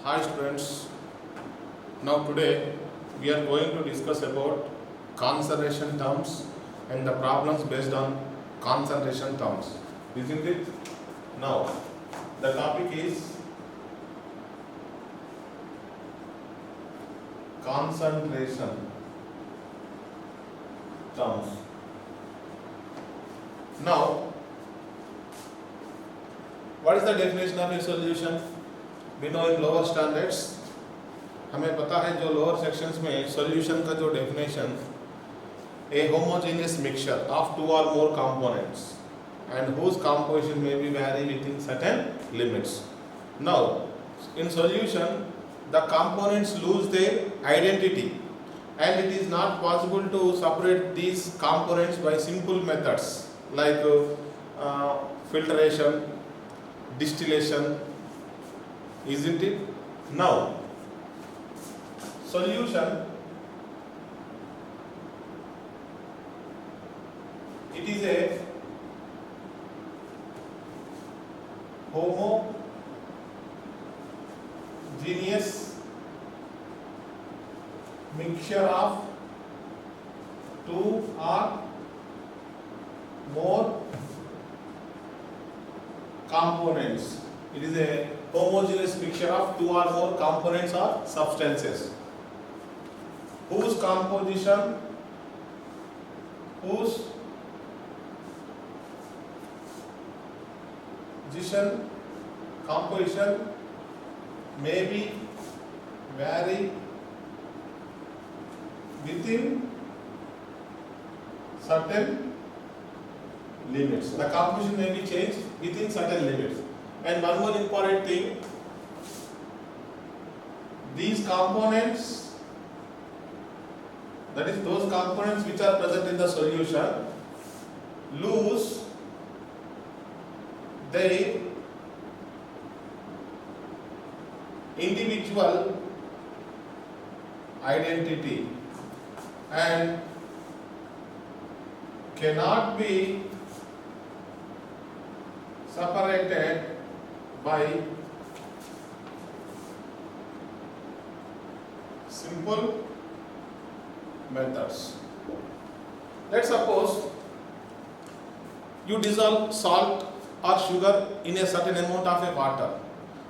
Hi students, now today we are going to discuss about concentration terms and the problems based on concentration terms. Isn't it? Now the topic is concentration terms. Now what is the definition of a solution? We know in lower standards हमें पता है जो lower sections में solution का जो definition a homogeneous mixture of two or more components and whose composition may be vary within certain limits. Now in solution the components lose their identity and it is not possible to separate these components by simple methods like filtration, distillation, isn't it? Now solution, it is a homogeneous mixture of two or more components. It is a homogeneous mixture of two or more components or substances whose composition may be vary within certain limits. The composition may be changed within certain limits. And one more important thing, these components, that is those components which are present in the solution, lose their individual identity and cannot be separated by simple methods. Let's suppose you dissolve salt or sugar in a certain amount of a water.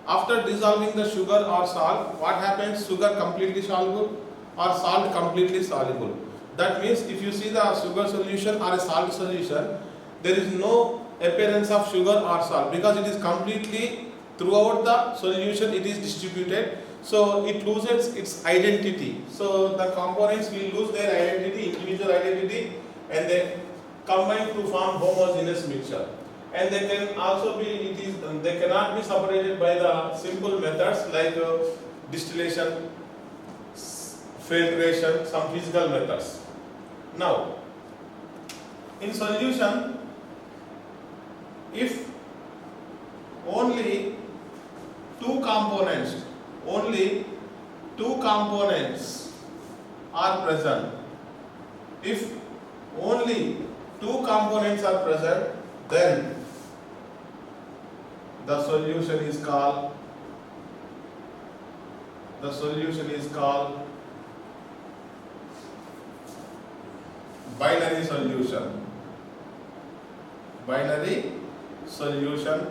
After dissolving the sugar or salt, what happens? Sugar completely soluble or salt completely soluble. That means if you see the sugar solution or a salt solution, there is no appearance of sugar or salt because it is completely throughout the solution it is distributed. So it loses its identity. So the components will lose their identity, individual identity, and they combine to form homogeneous mixture. And they can also be, they cannot be separated by the simple methods like distillation, filtration, some physical methods. Now, in solution, if only two components are present, if only two components are present, then the solution is called binary solution. Binary solution.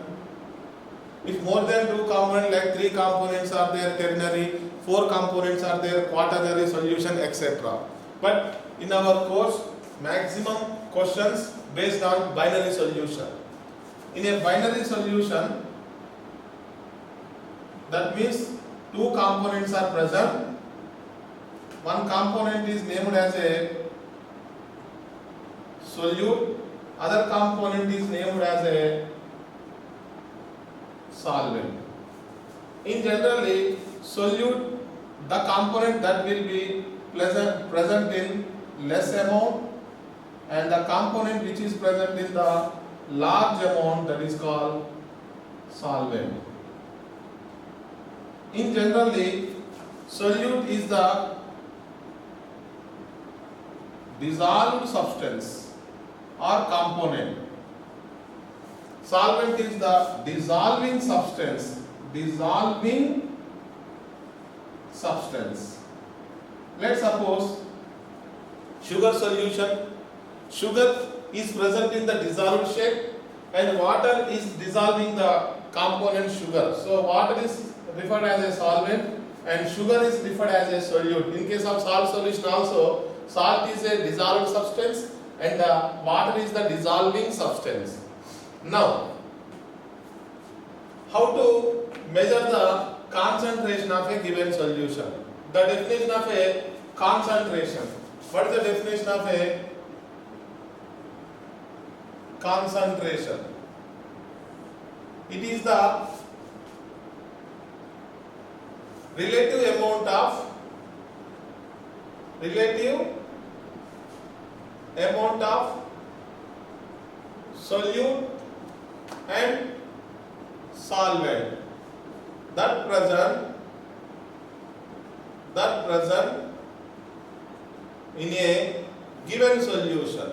If more than two components, like three components are there, ternary, four components are there, quaternary solution, etc. But in our course, maximum questions based on binary solution. In a binary solution, that means two components are present. One component is named as a solute, other component is named as a solvent. In generally, solute, the component that will be present in less amount, and the component which is present in the large amount, that is called solvent. In generally, solute is the dissolved substance or component. Solvent is the dissolving substance, dissolving substance. Let's suppose sugar solution. Sugar is present in the dissolved shape and water is dissolving the component sugar. So water is referred as a solvent and sugar is referred as a solute. In case of salt solution also, salt is a dissolved substance and water is the dissolving substance. Now, how to measure the concentration of a given solution? The definition of a concentration. What is the definition of a concentration? It is the relative amount of solute and solvent that present in a given solution.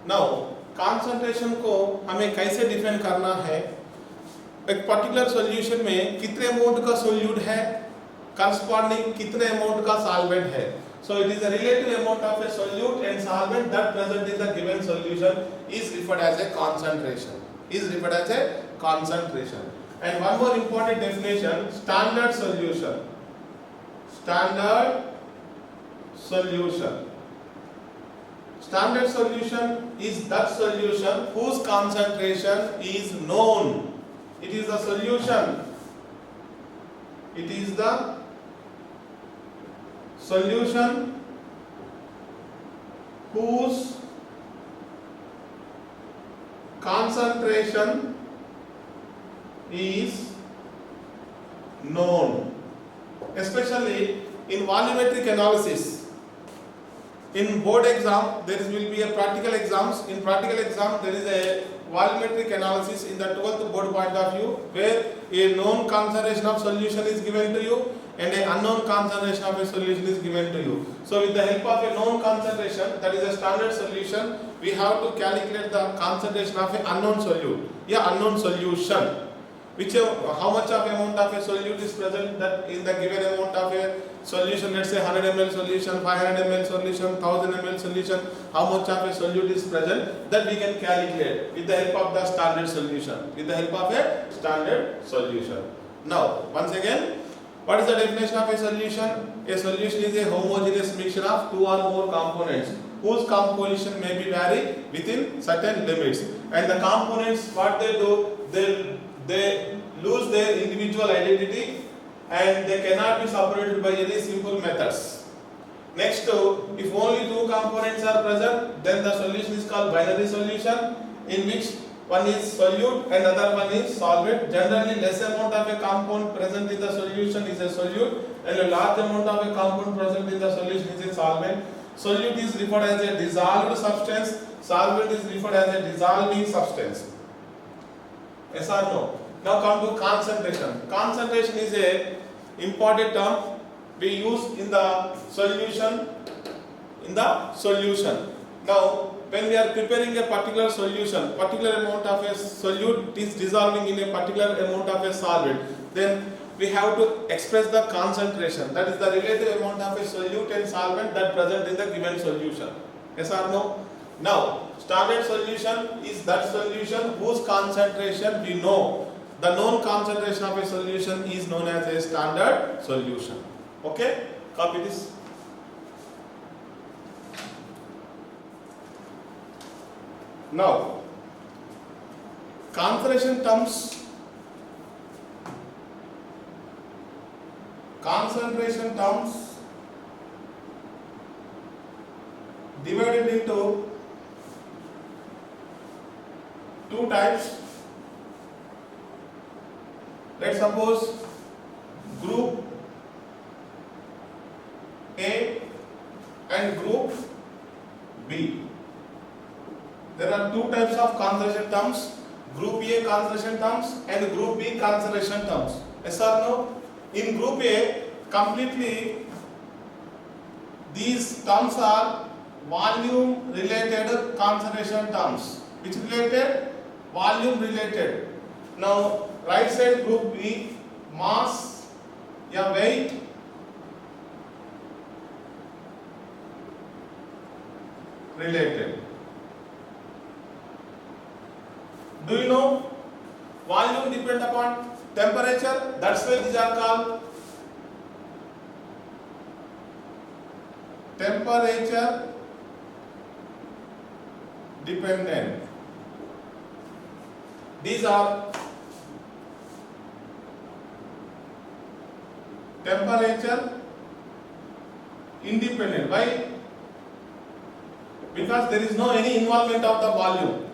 Now concentration को हमें कैसे define करना है? एक particular solution में कितने amount का solute है, करस्पॉन्डिंग कितने अमाउंट का सॉल्वेंट है. So it is the relative amount of a solute and solvent that present in the given solution is referred as a concentration. And one more important definition: standard solution. Standard solution is that solution whose concentration is known. It is the solution whose concentration is known. Especially in volumetric analysis. In board exam, there will be a practical exams. In practical exam, there is a volumetric analysis in the 12th board point of view, where a known concentration of solution is given to you and an unknown concentration of a solution is given to you. So with the help of a known concentration, that is a standard solution, we have to calculate the concentration of an unknown solute, unknown solution. How much of amount of a solute is present that in the given amount of a solution, let's say 100 ml solution, 500 ml solution, 1000 ml solution, how much of a solute is present, that we can calculate with the help of the standard solution. Now, once again, what is the definition of a solution? A solution is a homogeneous mixture of two or more components whose composition may be vary within certain limits. And the components, what they do, they lose their individual identity and they cannot be separated by any simple methods. Next, if only two components are present, then the solution is called binary solution, in which one is solute and other one is solvent. Generally, less amount of a compound present in the solution is a solute and a large amount of a compound present in the solution is a solvent. Solute is referred as a dissolved substance, solvent is referred as a dissolving substance. Yes or no? Now come to concentration. Concentration is a important term we use in the solution. Now, when we are preparing a particular solution, particular amount of a solute is dissolving in a particular amount of a solvent, then we have to express the concentration. That is the relative amount of a solute and solvent that present in the given solution. Yes or no? Now, standard solution is that solution whose concentration we know. The known concentration of a solution is known as a standard solution. Okay? Copy this. Now, concentration terms divided into two types. Let's suppose group A and group B. There are two types of concentration terms, group A concentration terms and group B concentration terms. Yes or no? In group A, completely these terms are volume related concentration terms. Which related? Volume related. Now, right side group B, mass या weight related. Do you know volume depend upon temperature? That's why these are called temperature dependent. These are temperature independent. Why? Because there is no any involvement of the volume.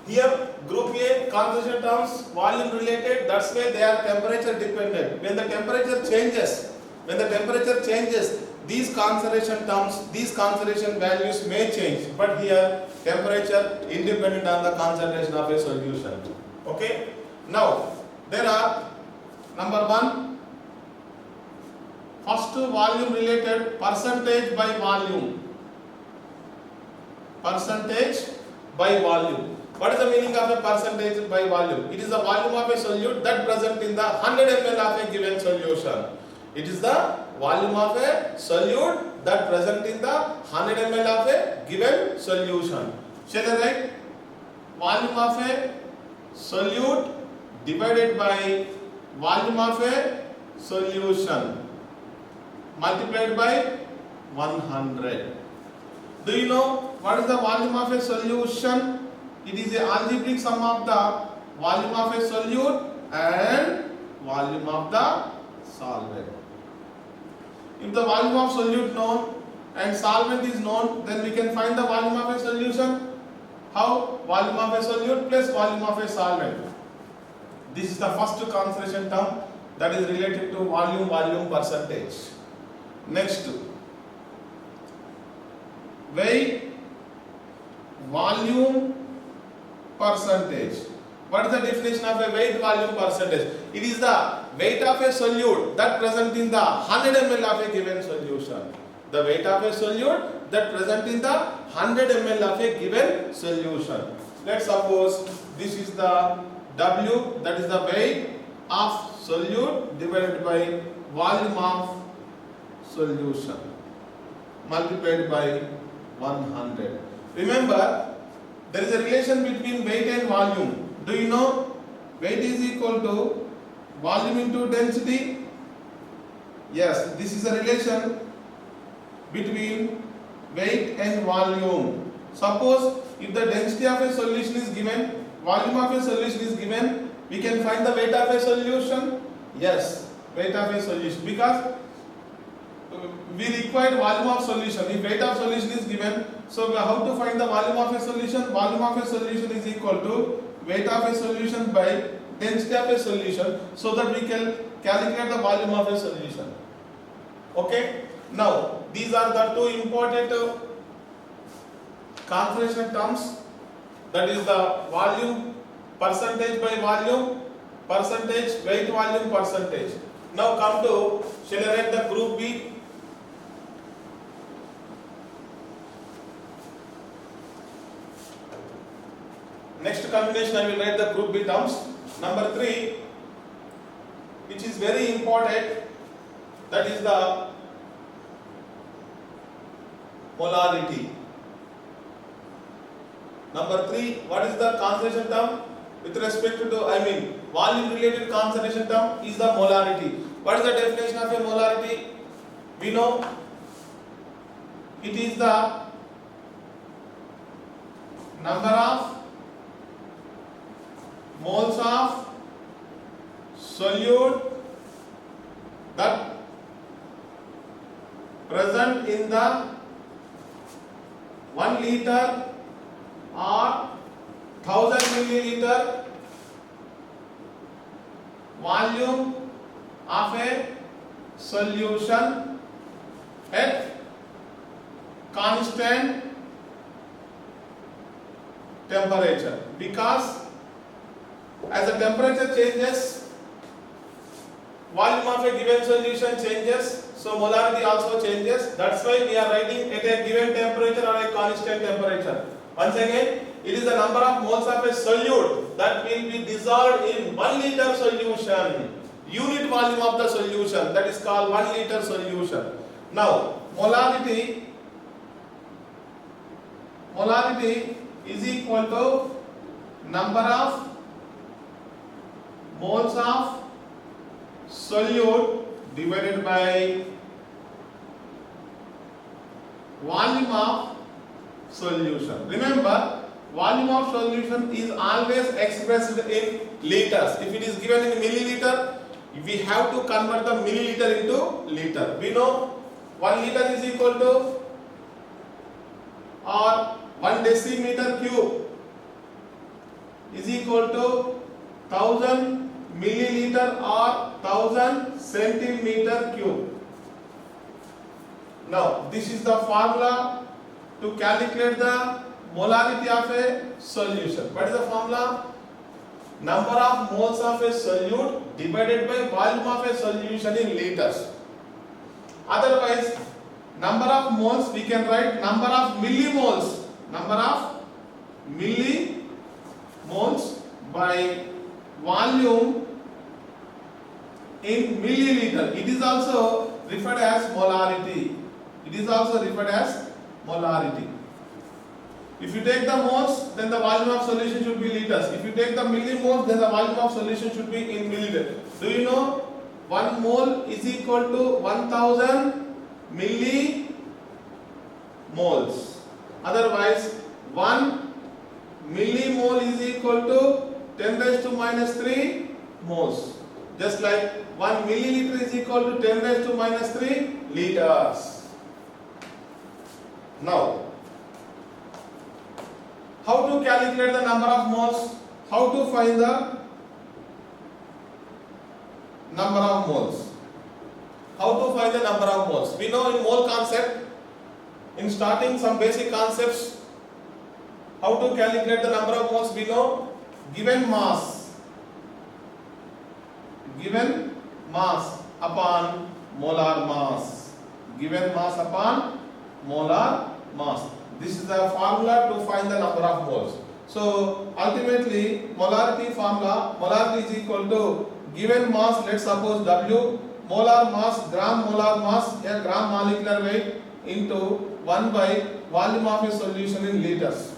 Here group A concentration terms volume related, that's why they are temperature dependent. When the temperature changes, these concentration terms, these concentration values may change, but here temperature independent on the concentration of a solution. Okay? Now there are number 1, first volume related, percentage by volume. Percentage by volume. What is the meaning of a percentage by volume? It is the volume of a solute that present in the 100 ml of a given solution. It is the volume of a solute that present in the 100 ml of a given solution. Shall I write? Volume of a solute divided by volume of a solution multiplied by 100. Do you know what is the volume of a solution? It is a algebraic sum of the volume of a solute and volume of the solvent. If the volume of solute known and solvent is known, then we can find the volume of a solution. How? Volume of a solute plus volume of a solvent. This is the first concentration term that is related to volume percentage. Next, weight volume percentage. What is the definition of a weight volume percentage? It is the weight of a solute that present in the 100 ml of a given solution. The weight of a solute that present in the 100 ml of a given solution. Let's suppose this is the W, that is the weight of solute divided by volume of solution multiplied by 100. Remember, there is a relation between weight and volume. Do you know weight is equal to volume into density? Yes, this is a relation between weight and volume. Suppose if the density of a solution is given, volume of a solution is given, we can find the weight of a solution. Yes, weight of a solution, because we require volume of solution. If weight of solution is given, so how to find the volume of a solution? Volume of a solution is equal to weight of a solution by density of a solution, so that we can calculate the volume of a solution. Okay? Now, these are the two important concentration terms, that is the volume percentage by volume, percentage, weight volume percentage. Now come to, shall I write the group B? Next combination I will write the group B terms. Number 3, which is very important, that is the molarity. Number 3, what is the concentration term? With respect to, volume related concentration term is the molarity. What is the definition of a molarity? We know it is the number of moles of solute that present in the 1 liter or 1000 milliliter volume of a solution at constant temperature. Because as the temperature changes, volume of a given solution changes, so molarity also changes. That's why we are writing at a given temperature or a constant temperature. Once again, it is the number of moles of a solute that will be dissolved in 1 liter solution. unit volume of the solution, that is called 1 liter solution. Now molarity is equal to number of moles of solute divided by volume of solution. Remember, volume of solution is always expressed in liters. If it is given in milliliter, we have to convert the milliliter into liter. We know 1 liter is equal to, or 1 decimeter cube is equal to 1000 milliliter or 1000 centimeter cube. Now this is the formula to calculate the molarity of a solution. What is the formula? Number of moles of a solute divided by volume of a solution in liters. Otherwise, number of moles we can write number of millimoles. Number of millimoles by volume in milliliter. It is also referred as molarity. It is also referred as molarity. If you take the moles, then the volume of solution should be liters. If you take the millimoles, then the volume of solution should be in milliliter. Do you know 1 mole is equal to 1000 millimoles? Otherwise, 1 millimole is equal to 10 raised to minus 3 moles. Just like 1 milliliter is equal to 10 raised to minus 3 liters. Now, how to calculate the number of moles? How to find the number of moles? How to find the number of moles? We know in mole concept, in starting some basic concepts, how to calculate the number of moles? We know given mass upon molar mass. Given mass upon molar mass. This is the formula to find the number of moles. So ultimately, molarity formula, molarity is equal to given mass, let's suppose W, molar mass, gram molar mass, a gram molecular weight into 1 by volume of a solution in liters.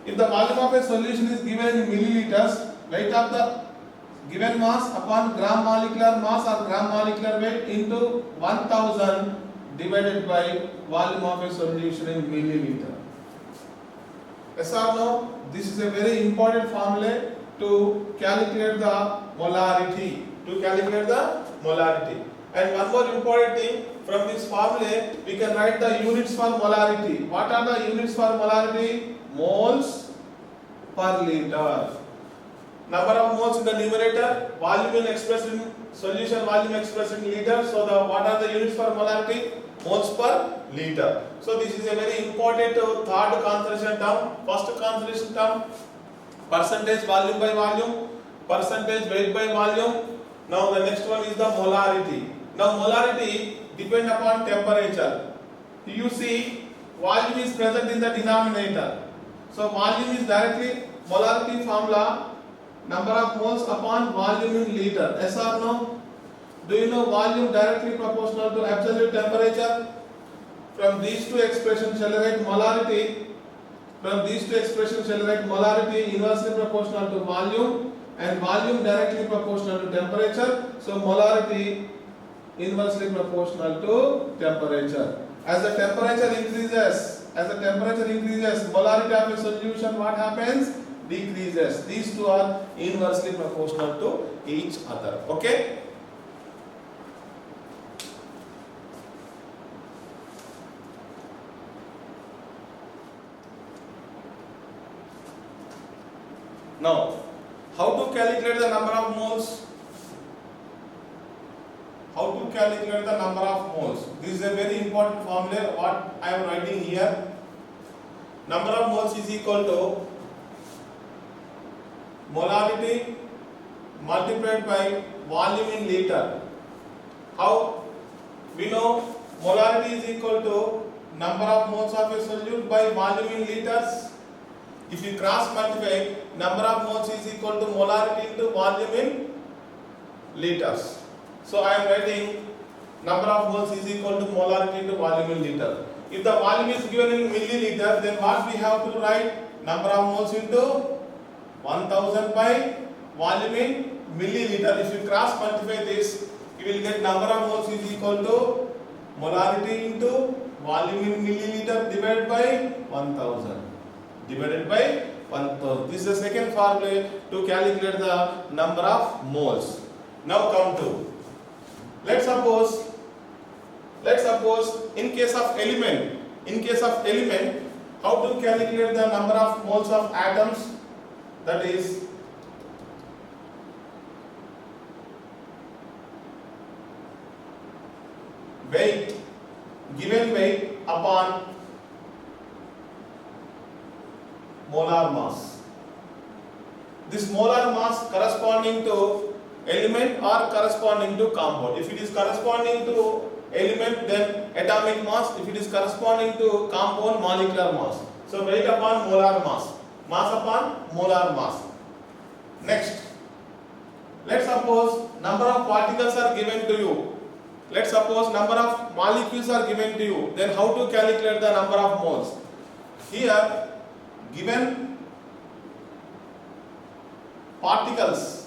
If the volume of a solution is given in milliliters, weight of the given mass upon gram molecular mass or gram molecular weight into 1000 divided by volume of a solution in milliliter. Yes or no? This is a very important formula to calculate the molarity. And one more important thing, from this formula we can write the units for molarity. What are the units for molarity? Moles per liter. Number of moles in the numerator, volume expressed in solution, volume expressed in liter. So what are the units for molarity? Moles per liter. So this is a very important third concentration term. First concentration term, percentage volume by volume, percentage weight by volume. Now the next one is the molarity. Now molarity depends upon temperature. You see, volume is present in the denominator. So volume is directly molarity formula, number of moles upon volume in liter. Yes or no? Do you know volume directly proportional to absolute temperature? From these two expressions shall write molarity. From these two expressions shall write molarity inversely proportional to volume and volume directly proportional to temperature. So molarity inversely proportional to temperature. As the temperature increases, molarity of a solution, what happens? Decreases. These two are inversely proportional to each other. Okay? Now, how to calculate the number of moles? This is a very important formula what I am writing here. Number of moles is equal to molarity multiplied by volume in liter. How? We know molarity is equal to number of moles of a solute by volume in liters. If you cross multiply, number of moles is equal to molarity into volume in liters. So I am writing number of moles is equal to molarity into volume in liter. If the volume is given in milliliter, then what we have to write? Number of moles into 1000 by volume in milliliter. If you cross multiply this, you will get number of moles is equal to molarity into volume in milliliter divided by 1000. Divided by 1000. This is the second formula to calculate the number of moles. Now come to, let's suppose in case of element, how to calculate the number of moles of atoms? That is weight, given weight upon molar mass. This molar mass corresponding to element or corresponding to compound. If it is corresponding to element, then atomic mass. If it is corresponding to compound, molecular mass. So weight upon molar mass, mass upon molar mass. Next, let's suppose number of particles are given to you. Let's suppose number of molecules are given to you. Then how to calculate the number of moles? Here, given particles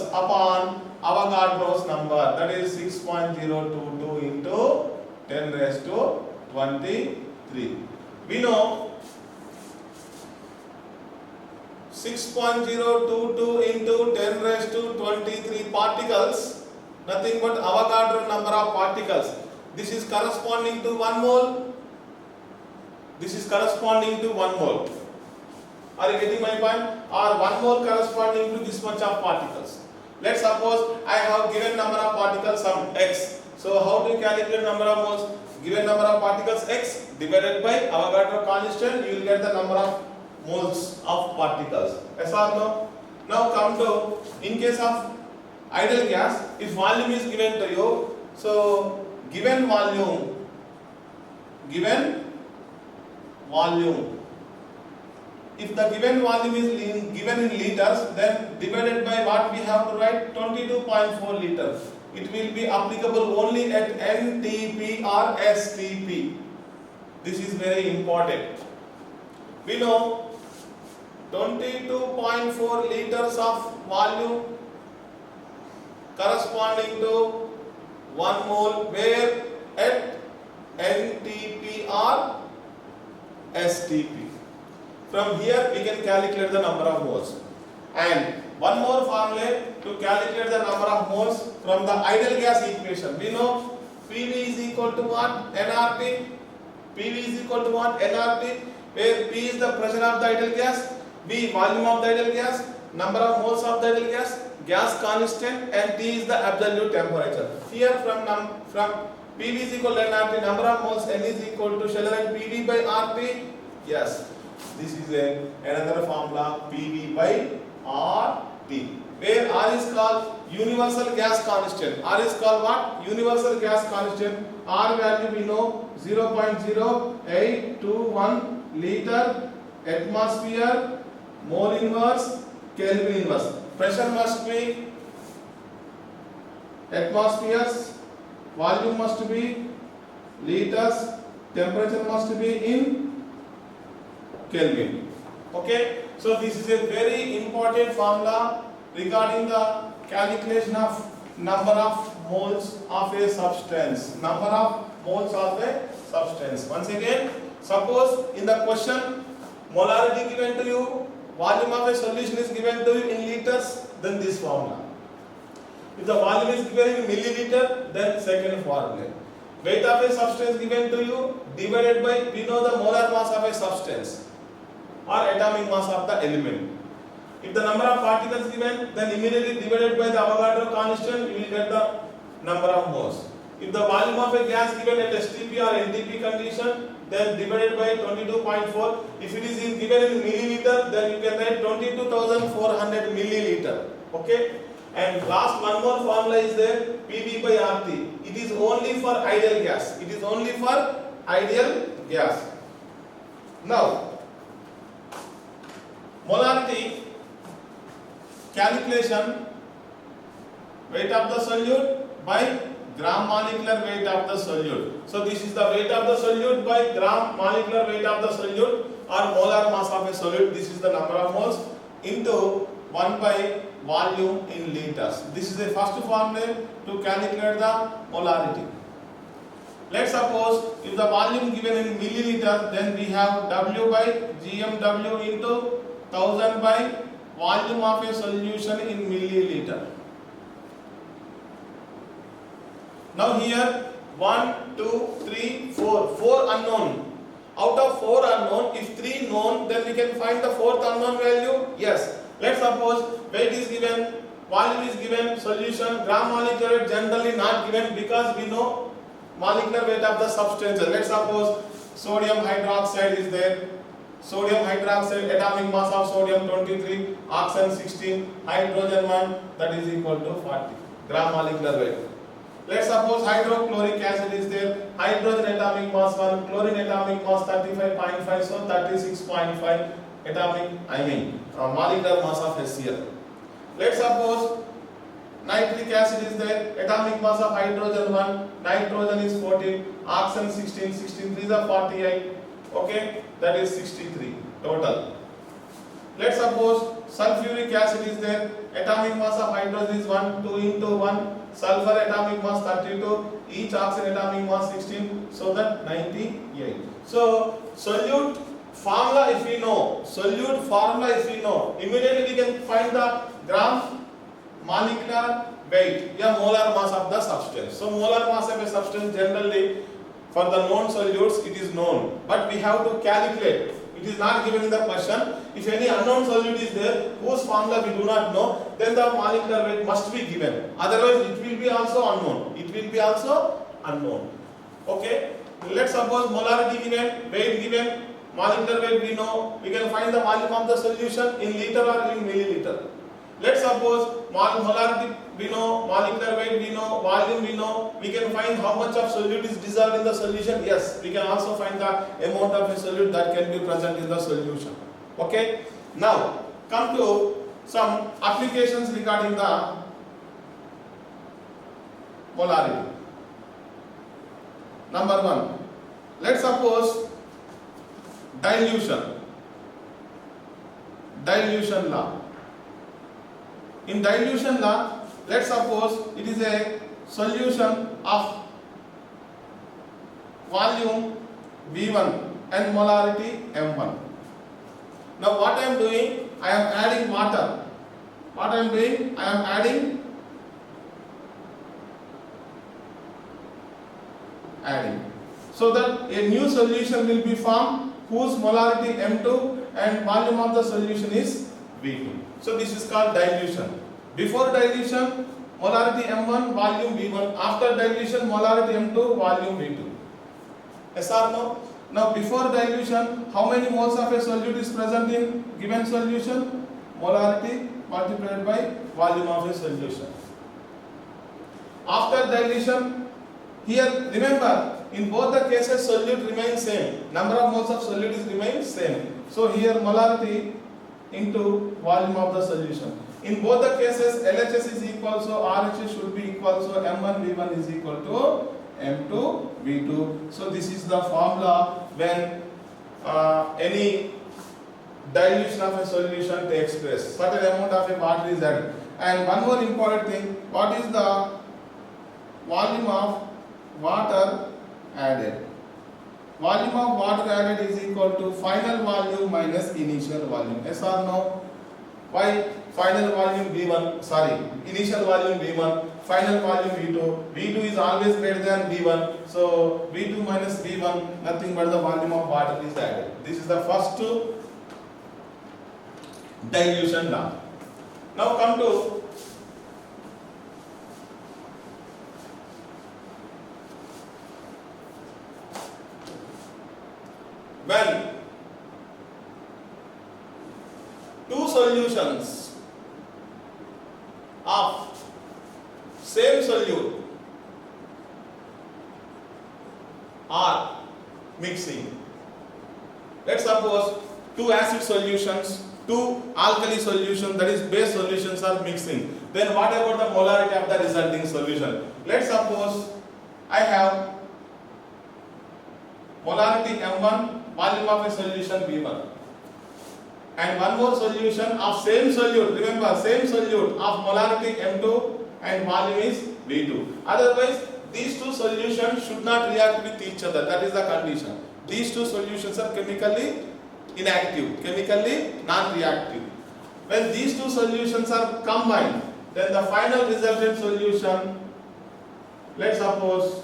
upon Avogadro's number, that is 6.022 into 10 raised to 23. We know 6.022 into 10 raised to 23 particles, nothing but Avogadro number of particles. This is corresponding to 1 mole. This is corresponding to 1 mole. Are you getting my point? Or 1 mole corresponding to this much of particles. Let's suppose I have given number of particles some x. So how do you calculate number of moles? Given number of particles x divided by Avogadro constant, you will get the number of moles of particles. Yes or no? Now come to, in case of ideal gas, if volume is given to you, so given volume, if the given volume is given in liters, then divided by what we have to write? 22.4 liters. It will be applicable only at NTP or STP. This is very important. We know 22.4 liters of volume corresponding to 1 mole, where at NTP or STP. From here we can calculate the number of moles. And one more formula to calculate the number of moles from the ideal gas equation. We know PV is equal to what? nRT. PV is equal to what? nRT. Where P is the pressure of the ideal gas, V volume of the ideal gas, number of moles of the ideal gas, gas constant, and T is the absolute temperature. Here from PV is equal to nRT, number of moles, N is equal to, shall I write PV by RT? Yes. This is another formula, PV by RT, where R is called universal gas constant. R is called what? Universal gas constant. R value we know 0.0821 liter atmosphere mole inverse Kelvin inverse. Pressure must be atmospheres, volume must be liters, temperature must be in Kelvin. Okay, so this is a very important formula regarding the calculation of number of moles of a substance. Number of moles of a substance. Once again, suppose in the question molarity given to you, volume of a solution is given to you in liters, then this formula. If the volume is given in milliliter, then second formula. Weight of a substance given to you divided by, we know the molar mass of a substance or atomic mass of the element. If the number of particles given, then immediately divided by the Avogadro constant, you will get the number of moles. If the volume of a gas given at STP or NTP condition, then divided by 22.4. If it is given in milliliter, then you can write 22,400 milliliter. Okay? And last one more formula is there, PV by RT. It is only for ideal gas. It is only for ideal gas. Now, molarity calculation weight of the solute by gram molecular weight of the solute. So this is the weight of the solute by gram molecular weight of the solute or molar mass of a solute. This is the number of moles into 1 by volume in liters. This is the first formula to calculate the molarity. Let's suppose if the volume given in milliliter, then we have W by GMW into 1000 by volume of a solution in milliliter. Now here 1, 2, 3, 4. 4 unknown. Out of 4 unknown, if 3 known, then we can find the 4th unknown value. Yes. Let's suppose weight is given, volume is given, solution, gram molecular weight generally not given because we know molecular weight of the substance. Let's suppose sodium hydroxide is there. Sodium hydroxide, atomic mass of sodium 23, oxygen 16, hydrogen 1, that is equal to 40 gram molecular weight. Let's suppose hydrochloric acid is there. Hydrogen atomic mass 1, chlorine atomic mass 35.5, so 36.5 molecular mass of HCl. Let's suppose nitric acid is there, atomic mass of hydrogen 1, nitrogen is 14, oxygen 16, 16 3s are 48, okay, that is 63 total. Let's suppose sulfuric acid is there, atomic mass of hydrogen is 1, 2 into 1, sulfur atomic mass 32, each oxygen atomic mass 16, so that 98. So solute formula if we know, immediately we can find the gram molecular weight, molar mass of the substance. So molar mass of a substance generally for the known solutes it is known, but we have to calculate. It is not given in the question. If any unknown solute is there whose formula we do not know, then the molecular weight must be given. Otherwise it will be also unknown. Okay. Let's suppose molarity given, weight given, molecular weight we know. We can find the volume of the solution in liter or in milliliter. Let's suppose molarity we know, molecular weight we know, volume we know. We can find how much of solute is dissolved in the solution. Yes, we can also find the amount of a solute that can be present in the solution. Okay. Now come to some applications regarding the molarity. Number 1. Let's suppose dilution law. In dilution law, let's suppose it is a solution of volume V1 and molarity M1. Now what I am doing, I am adding water. What I am doing, I am adding so that a new solution will be formed whose molarity M2 and volume of the solution is V2. So this is called dilution. Before dilution, molarity M1, volume V1. After dilution, molarity M2, volume V2. Yes or no? Now before dilution, how many moles of a solute is present in given solution? Molarity multiplied by volume of a solution. After dilution, here remember, in both the cases solute remains same. Number of moles of solute is remains same. So here molarity into volume of the solution. In both the cases LHS is equal, so RHS should be equal, so M1 V1 is equal to M2 V2. So this is the formula when any dilution of a solution takes place. Certain amount of a water is added. And one more important thing, what is the volume of water added? Volume of water added is equal to final volume minus initial volume. Yes or no? Why? Final volume V1, initial volume V1, final volume V2. V2 is always greater than V1. So V2 minus V1, nothing but the volume of water is added. This is the first dilution law. Now come to when two solutions of same solute are mixing. Let's suppose two acid solutions, two alkali solutions, that is base solutions are mixing, then what about the molarity of the resulting solution? Let's suppose I have molarity M1, volume of a solution V1, and one more solution of same solute, remember same solute of molarity M2 and volume is V2. Otherwise these two solutions should not react with each other, that is the condition. These two solutions are chemically inactive, chemically non-reactive. When these two solutions are combined, then the final resultant solution, let's suppose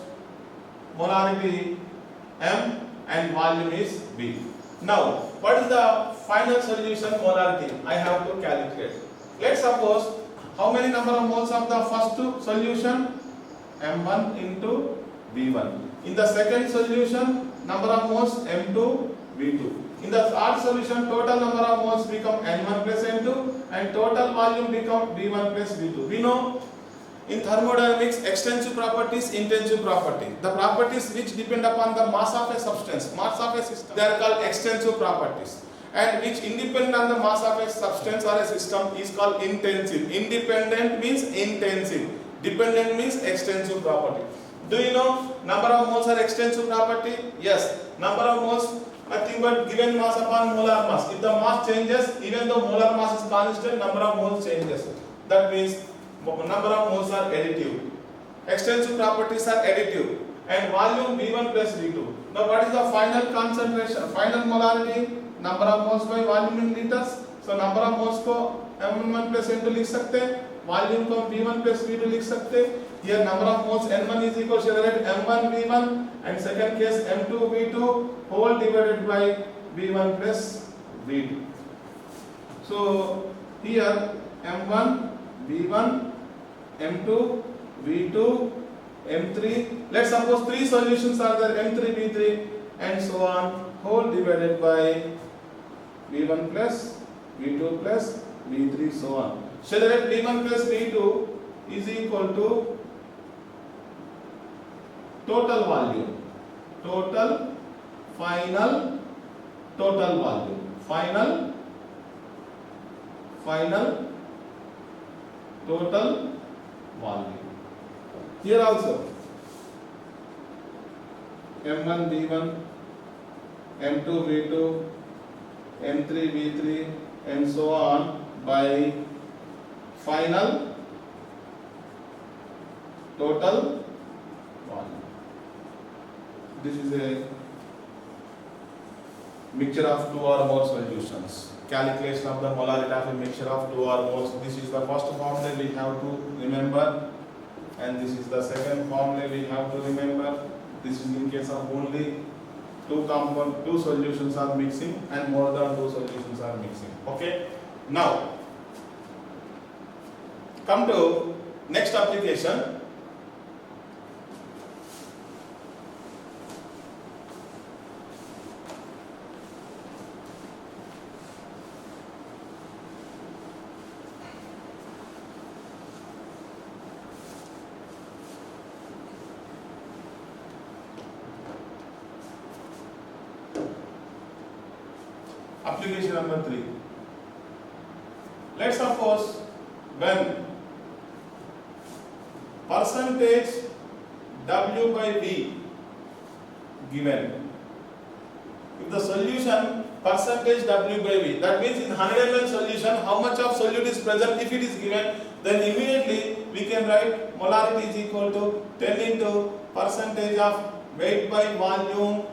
molarity M and volume is V. Now, what is the final solution molarity? I have to calculate. Let's suppose how many number of moles of the first solution? M1 into V1. In the second solution, number of moles M2, V2. In the third solution, total number of moles become N1 plus N2 and total volume become V1 plus V2. We know in thermodynamics extensive properties, intensive property. The properties which depend upon the mass of a substance, mass of a system, they are called extensive properties. And which independent on the mass of a substance or a system is called intensive. Independent means intensive. Dependent means extensive property. Do you know number of moles are extensive property? Yes. Number of moles, nothing but given mass upon molar mass. If the mass changes, even though molar mass is constant, number of moles changes. That means number of moles are additive. Extensive properties are additive. And volume V1 plus V2. Now what is the final concentration, final molarity? Number of moles by volume in liters. So number of moles को M1 plus N2 लिख सकते हैं, volume को V1 plus V2 लिख सकते हैं. Here number of moles N1 is equal to M1 V1 and second case M2 V2 whole divided by V1 plus V2. So here M1 V1 M2 V2 M3. Let's suppose three solutions are there, M3 V3 and so on, whole divided by V1 plus V2 plus V3 so on. So that V1 plus V2 is equal to total volume, total final total volume, final total volume. Here also M1 V1 M2 V2 M3 V3 and so on by final total volume. This is a mixture of two or more solutions. Calculation of the molarity of a mixture of two or more. This is the first formula we have to remember, and this is the second formula we have to remember. This is in case of only two solutions are mixing and more than two solutions are mixing. Okay. Now come to next application. Application number 3. Let's suppose when percentage W by V given, if the solution percentage W by V, that means in 100 ml solution how much of solute is present, if it is given, then immediately we can write molarity is equal to 10 into percentage of weight by volume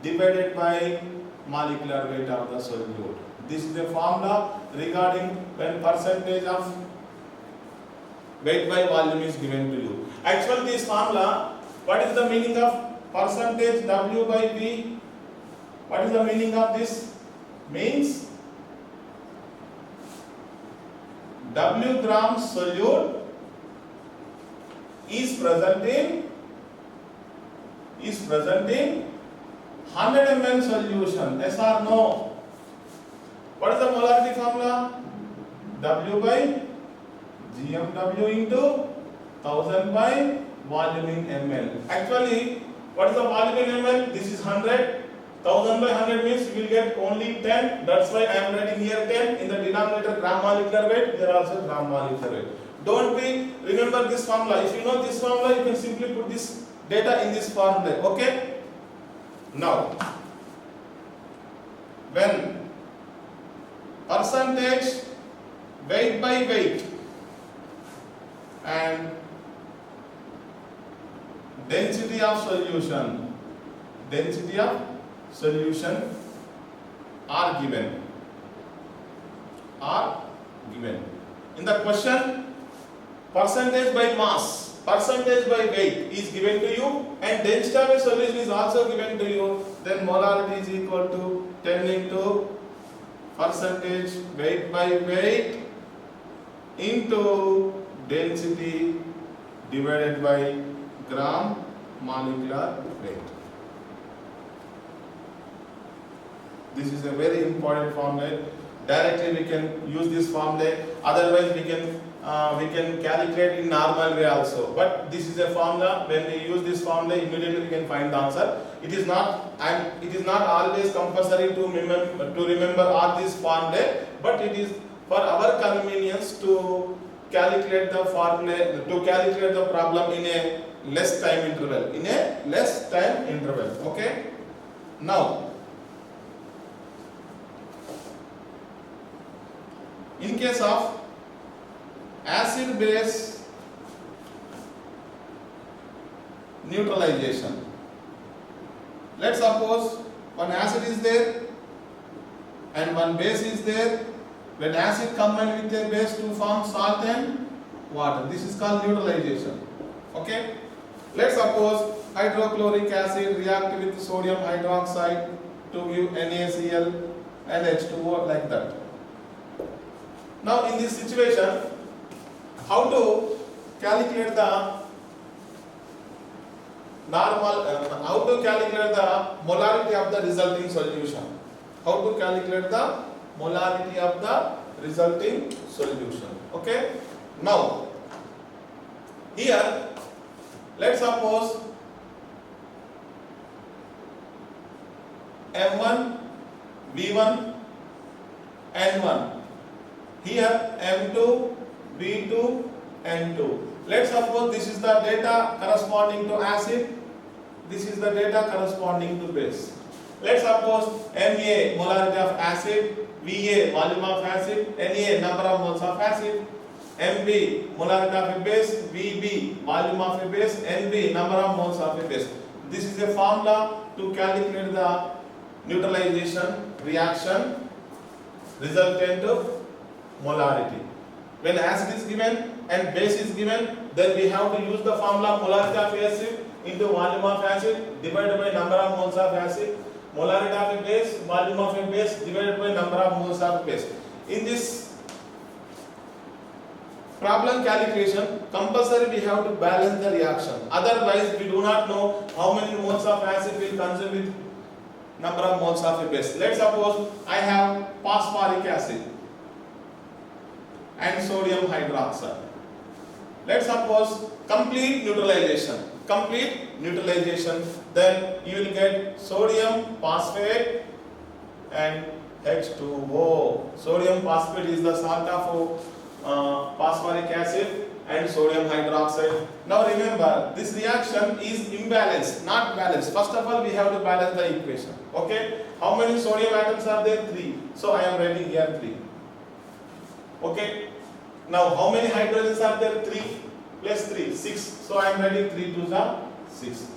divided by molecular weight of the solute. This is the formula regarding when percentage of weight by volume is given to you. Actually this formula, what is the meaning of percentage W by V? What is the meaning of this? Means W gram solute is present in 100 ml solution. Yes or no? What is the molarity formula? W by GMW into 1000 by volume in ml. Actually, what is the volume in ml? This is 100. 1000 by 100 means you will get only 10. That's why I am writing here 10. In the denominator gram molecular weight, here also gram molecular weight. Don't remember this formula. If you know this formula, you can simply put this data in this formula. Okay? Now, when percentage weight by weight and density of solution are given in the question, percentage by mass, percentage by weight is given to you and density of a solution is also given to you, then molarity is equal to 10 into percentage weight by weight into density divided by gram molecular weight. This is a very important formula. Directly we can use this formula. Otherwise we can calculate in normal way also. But this is a formula. When we use this formula, immediately we can find the answer. It is not always compulsory to remember all these formula, but it is for our convenience to calculate the formula, to calculate the problem in a less time interval. Okay? Now, in case of acid base neutralization, let's suppose one acid is there and one base is there. When acid combines with a base to form salt and water, this is called neutralization. Okay? Let's suppose hydrochloric acid react with sodium hydroxide to give NaCl and H2O like that. Now in this situation, how to calculate the molarity of the resulting solution? How to calculate the molarity of the resulting solution? Okay? Now, here, let's suppose M1, V1, N1. Here M2, V2, N2. Let's suppose this is the data corresponding to acid. This is the data corresponding to base. Let's suppose Ma molarity of acid, Va volume of acid, Na number of moles of acid, Mb molarity of a base, Vb volume of a base, Nb number of moles of a base. This is a formula to calculate the neutralization reaction resultant to molarity. When acid is given and base is given, then we have to use the formula molarity of acid into volume of acid divided by number of moles of acid, molarity of a base, volume of a base divided by number of moles of base. In this problem calculation, compulsory we have to balance the reaction. Otherwise, we do not know how many moles of acid will consume with number of moles of a base. Let's suppose I have phosphoric acid and sodium hydroxide. Let's suppose complete neutralization, then you will get sodium phosphate and H2O. Sodium phosphate is the salt of phosphoric acid and sodium hydroxide. Now remember, this reaction is imbalanced, not balanced. First of all, we have to balance the equation. Okay? How many sodium atoms are there? 3. So I am writing here 3. Okay? Now how many hydrogens are there? 3 plus 3, 6. So I am writing 3 to the 6.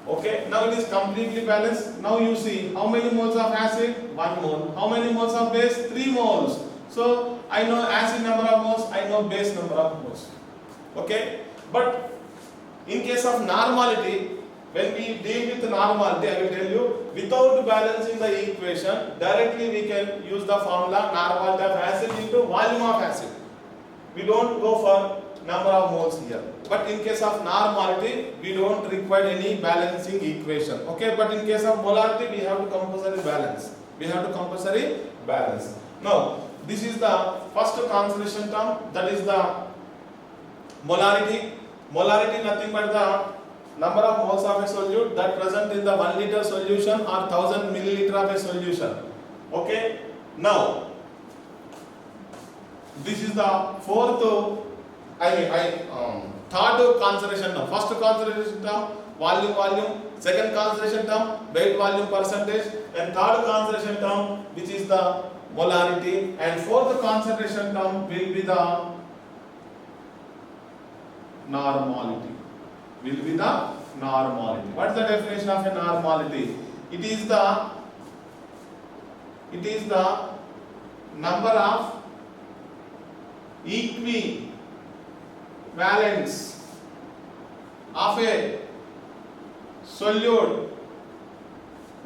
Okay? Now it is completely balanced. Now you see how many moles of acid? 1 mole. How many moles of base? 3 moles. So I know acid number of moles, I know base number of moles. Okay? But in case of normality, when we deal with normality, I will tell you, without balancing the equation, directly we can use the formula normality of acid into volume of acid. We don't go for number of moles here. But in case of normality, we don't require any balancing equation. Okay? But in case of molarity, we have to compulsory balance. Now, this is the first conservation term, that is the molarity. Molarity nothing but the number of moles of a solute that present in the 1 liter solution or 1000 milliliter of a solution. Okay. Now, this is the fourth, third concentration term. First concentration term, volume. Second concentration term, weight volume percentage. And third concentration term, which is the molarity. And fourth concentration term will be the normality. What is the definition of a normality? It is the number of equivalents of a solute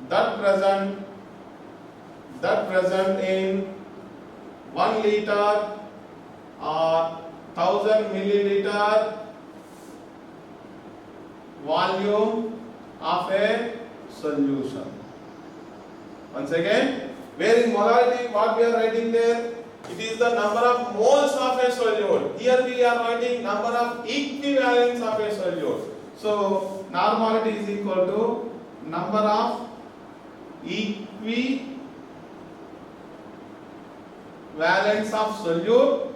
that present in 1 liter or 1000 milliliter volume of a solution. Once again, where in molarity what we are writing there? It is the number of moles of a solute. Here we are writing number of equivalents of a solute. So normality is equal to number of equivalents of solute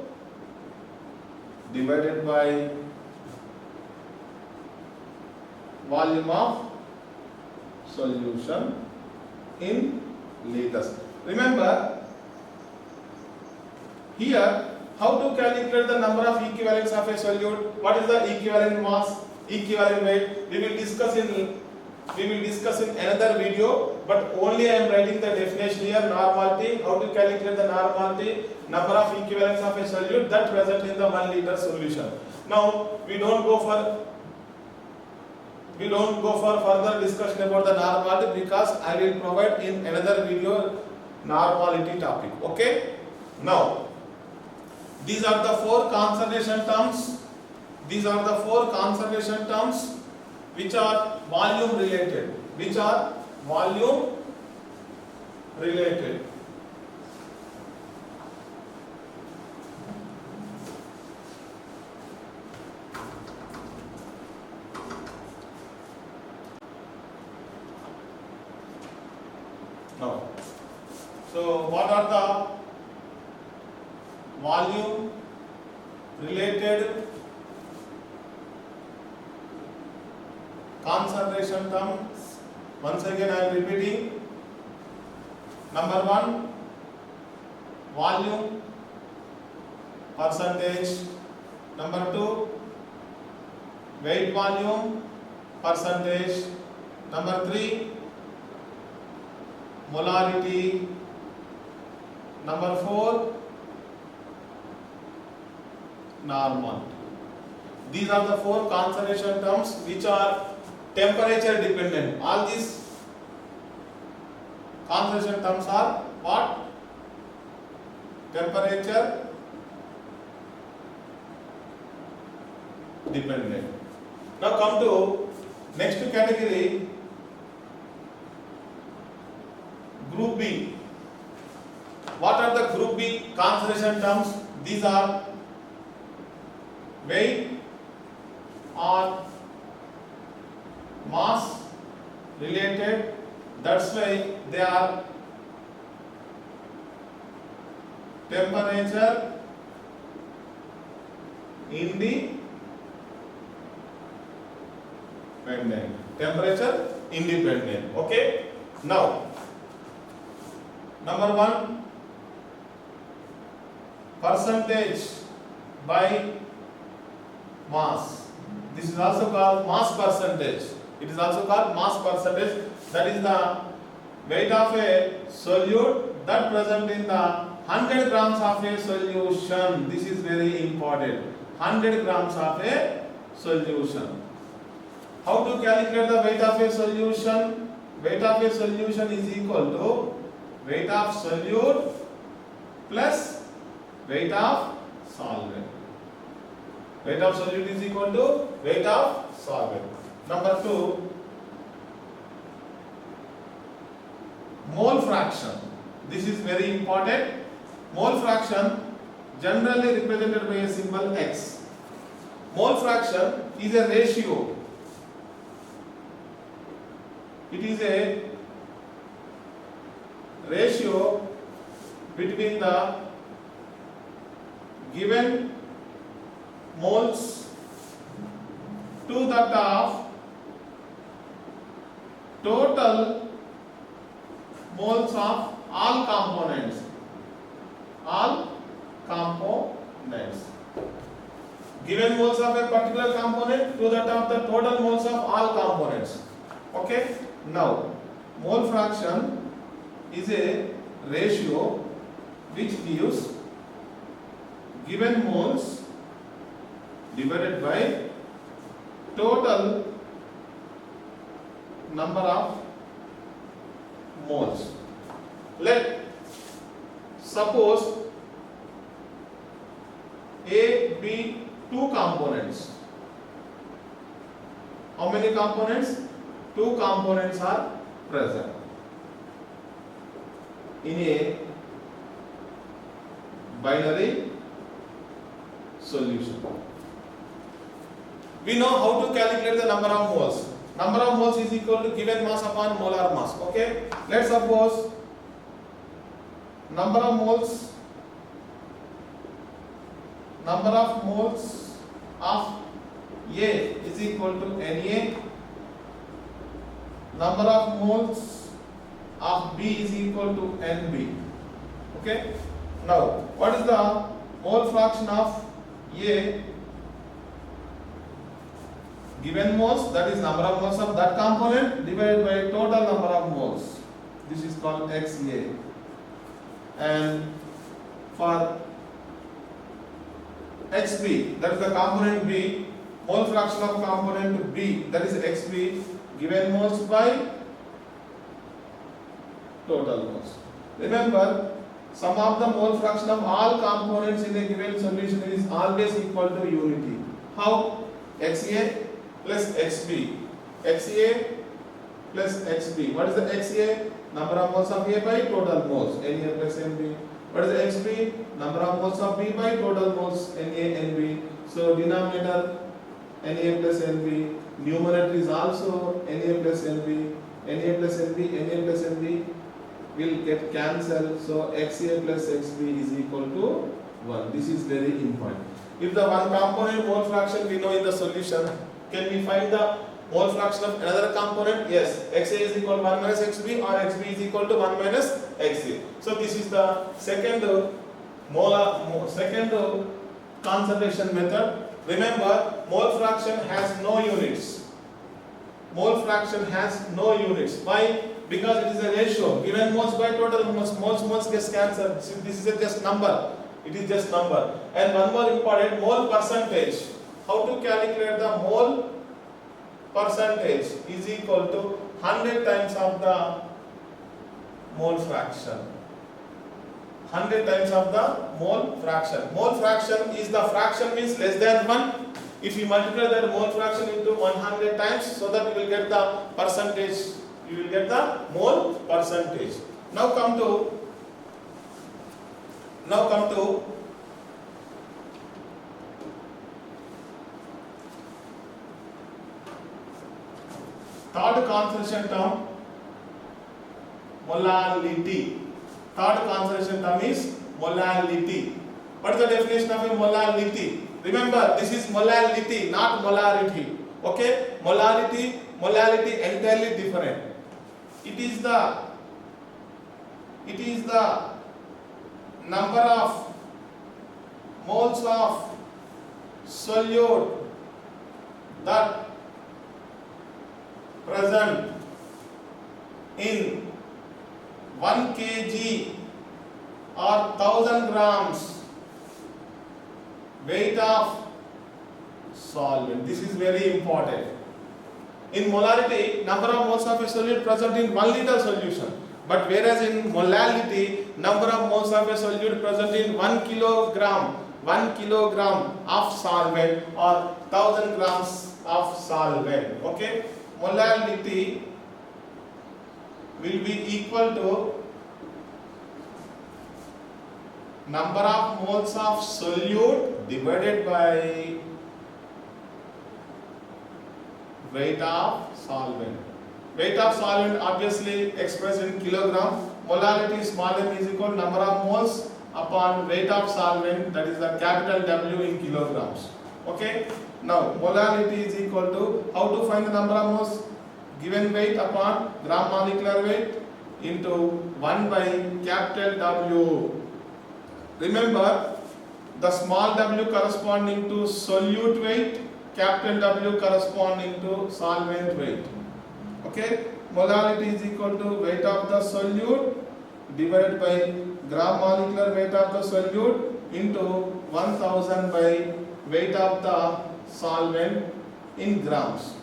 divided by volume of solution in liters. Remember, here how to calculate the number of equivalents of a solute? What is the equivalent mass, equivalent weight? We will discuss in another video, but only I am writing the definition here. Normality, how to calculate the normality, number of equivalents of a solute that present in the 1 liter solution. Now we don't go for further discussion about the normality because I will provide in another video normality topic. Okay. Now these are the four concentration terms. Which are volume related. Now, so what are the volume related concentration terms? Once again I am repeating. Number 1, volume percentage. Number 2, weight volume percentage. Number 3, molarity. Number 4, normality. These are the four concentration terms which are temperature dependent. All these concentration terms are what? Temperature dependent. Now come to next category, group B. What are the group B concentration terms? These are weight or mass related. That's why they are temperature independent. Okay. Now, number 1, percentage by mass. This is also called mass percentage. That is the weight of a solute that present in the 100 grams of a solution. This is very important. 100 grams of a solution. How to calculate the weight of a solution? Weight of a solution is equal to weight of solute plus weight of solvent. Weight of solute is equal to weight of solvent. Number 2, mole fraction. This is very important. Mole fraction generally represented by a symbol X. Mole fraction is a ratio It is a ratio between the given moles to that of total moles of all components. All components. Given moles of a particular component to that of the total moles of all components. Okay? Now, mole fraction is a ratio which gives given moles divided by total number of moles. Let suppose A, B, two components. How many components? Two components are present in a binary solution. We know how to calculate the number of moles. Number of moles is equal to given mass upon molar mass. Okay? Let's suppose number of moles of A is equal to Na. Number of moles of B is equal to Nb. Okay? Now, what is the mole fraction of A? Given moles, that is number of moles of that component divided by total number of moles. This is called Xa. And for Xb, that is the component B, mole fraction of component B, that is Xb, given moles by total moles. Remember, sum of the mole fraction of all components in a given solution is always equal to unity. How? Xa plus Xb. Xa plus Xb. What is the Xa? Number of moles of A by total moles. Na plus Nb. What is the Xb? Number of moles of B by total moles. Na, Nb. So denominator Na plus Nb. Numerator is also Na plus Nb. Na plus Nb. Na plus Nb will get cancelled. So Xa plus Xb is equal to 1. This is very important. If the one component mole fraction we know in the solution, can we find the mole fraction of another component? Yes. Xa is equal to 1 minus Xb or Xb is equal to 1 minus Xa. So this is the second conservation method. Remember, mole fraction has no units. Mole fraction has no units. Why? Because it is a ratio. Given moles by total moles, moles gets cancelled. So this is just number. It is just number. And one more important, mole percentage. How to calculate the mole percentage is equal to 100 times of the mole fraction. 100 times of the mole fraction. Mole fraction is the fraction means less than 1. If you multiply that mole fraction into 100 times, so that you will get the percentage. You will get the mole percentage. Now come to third conservation term, molality. Third conservation term is molality. What is the definition of a molality? Remember, this is molality, not molarity. Okay? Molarity entirely different. It is the number of moles of solute that present in 1 kg or 1000 grams weight of solvent. This is very important. In molarity, number of moles of a solute present in 1 liter solution. But whereas in molality, number of moles of a solute present in 1 kilogram of solvent or 1000 grams of solvent. Okay? Molality will be equal to number of moles of solute divided by weight of solvent. weight of solvent obviously expressed in kilogram. Molality small m is equal number of moles upon weight of solvent, that is the capital W in kilograms. Okay. Now molality is equal to, how to find the number of moles? Given weight upon gram molecular weight into 1 by capital W. Remember, the small w corresponding to solute weight, capital W corresponding to solvent weight. Okay, molality is equal to weight of the solute divided by gram molecular weight of the solute into 1000 by weight of the solvent in grams.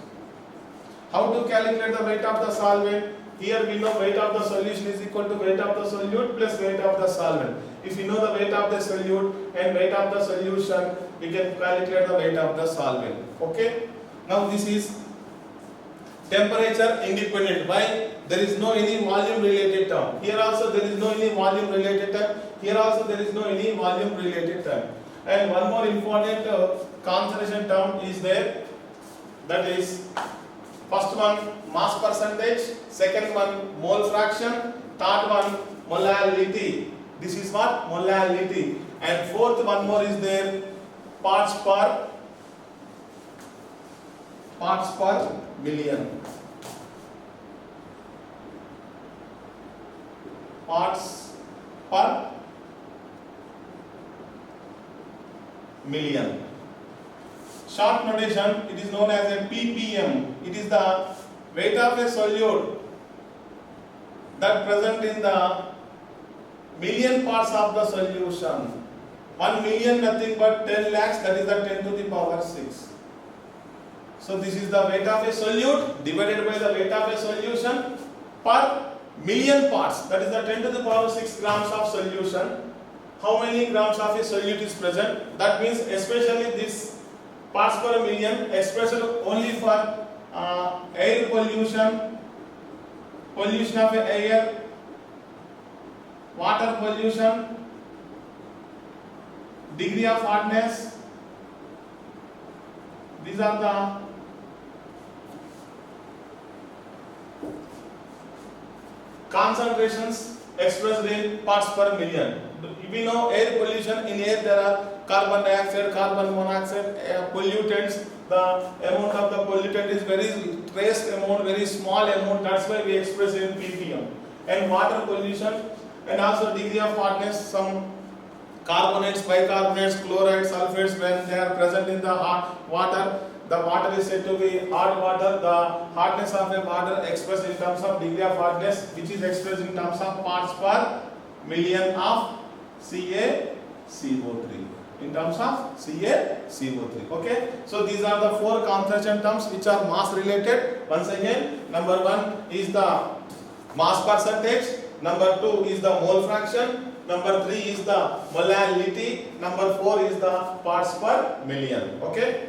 How to calculate the weight of the solvent? Here we know weight of the solution is equal to weight of the solute plus weight of the solvent. If you know the weight of the solute and weight of the solution, we can calculate the weight of the solvent. Okay. Now this is temperature independent. Why? There is no any volume related term. Here also there is no any volume related term. Here also there is no any volume related term. And one more important concentration term is there. That is, first one mass percentage, second one mole fraction, third one molality. This is what? Molality. And fourth one more is there, parts per million. Parts per million. Short notation, it is known as a ppm. It is the weight of a solute that present in the million parts of the solution. 1 million nothing but 10 lakhs, that is the 10 to the power 6. So this is the weight of a solute divided by the weight of a solution per million parts, that is the 10 to the power 6 grams of solution. How many grams of a solute is present? That means especially this parts per million, especially only for air pollution, pollution of air, water pollution, degree of hardness. These are the concentrations expressed in parts per million. We know air pollution, in air there are carbon dioxide, carbon monoxide, pollutants. The amount of the pollutant is very trace amount, very small amount, that's why we express in ppm. And water pollution, and also degree of hardness, some carbonates, bicarbonates, chlorides, sulfates, when they are present in the water, the water is said to be hard water. The hardness of a water expressed in terms of degree of hardness, which is expressed in terms of parts per million of CaCO3. In terms of CaCO3. Okay. So these are the 4 concentration terms which are mass related. Once again, number 1 is the mass percentage. Number 2 is the mole fraction. Number 3 is the molality. Number 4 is the parts per million. Okay.